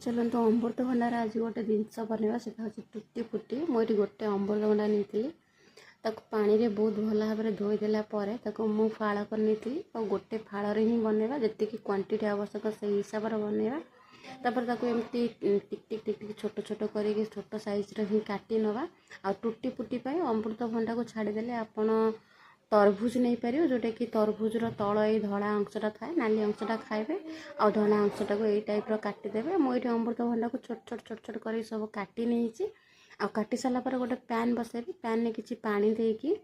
चलते अमृतभंडार आज गोटे जिनस बनवा से टुटी फुटी मुझे गोटे अमृतभंडा नहीं पानी रे बहुत भल भाव में धोईदेला मु फाड़ कर और गोटे फाड़ ही बनवा जी क्वांटिटी आवश्यक से हिसाब से बनवा तापर एमती टिक टिक टिक टिक छोट छोट कर छोट साइज ही काटी नवा आ टुटी फुटी अमृतभंडा को छाड़देले आपण तरभुज नहीं पार जोटा कि तरभुजर तल ये धड़ा अंशटा थाए नाली अंशटा खाइबे आ धड़ा अंशटा को यही टाइप काटिदेवे मुझे अमृतभंडा को छोट छोट छोट छोट कर सब काटी नहीं आ काटी सारापर गोटे पैन बसैबी पैन में किसी पानी देकी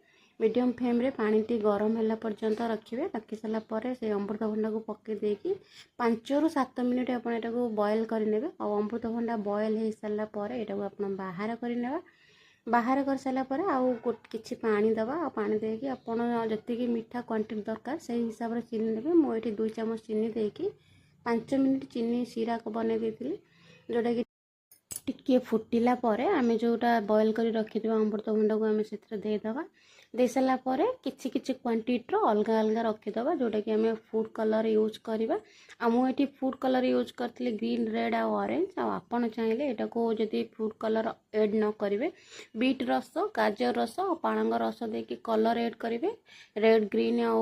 मीडियम फ्लेम रे पानी टी गरम होला पर्यंत रखिए रखी सारापर से अमृतभंडा को पकई देकी 5 ରୁ 7 मिनिट आप बॉयल करने और अमृतभंडा बॉयल हो सारापर यहाँ आप बाहर करने बाहर कर सारापर आउ किसी पानी दबा आ पानी देकी आपन जति मीठा क्वांटिटी दरकार से हिसाब से चीनी देवे मुझे 2 चामच चीनी देकी 5 मिनिट चीनी सीरा को बने देती जोटा कि टिके फुटिला परे आमे जोटा बॉयल करी रखिथिबा अमृतभंडा को आमे सेथरे देदबा दे सारा परे किछि किछि क्वांटिटी रो अलग अलग रखिदबा जोटा कि आमे फूड कलर यूज करबा आ मु एठी फूड कलर यूज करथिले ग्रीन रेड आ ऑरेंज आ आपण चाहिले एटा को जदी फूड कलर ऐड न करिवे बीट रस गाजर रस और पालंग रस देकी कलर ऐड करिवे रेड ग्रीन आ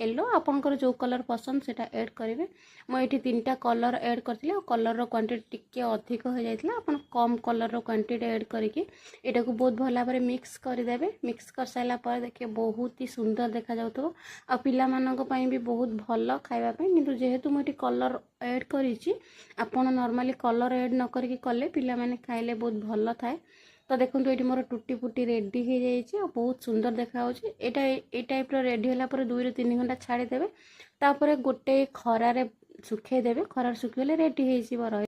येलो आपनकर जो कलर पसंद सेटा ऐड करेंगे मुझे 3टा कलर ऐड करती कलर क्वांटिटी टिके अधिक हो जाता आप कम कलर क्वांटिटी ऐड करके यहाँ को बहुत भल भाव मिक्स करदे मिक्स कर सारा पर देखिए बहुत ही सुंदर देखा जाउथबो आ पिला मानक पई भी बहुत भल खाइबा पई किंतु जेहेतु मुझे कलर ऐड करिछि आपण नॉर्मली कलर ऐड न करके कले पिला माने खाइले बहुत भल थाए तो देखो ये मोर टुटी फुटी रेडी हो जाए बहुत सुंदर देखा ये टाइप रेडी होला 2 ରୁ 3 घंटा छाड़ीदेवे तापर गोटे खरारे सुखेदेवे खरार सुखेले रेडी हो।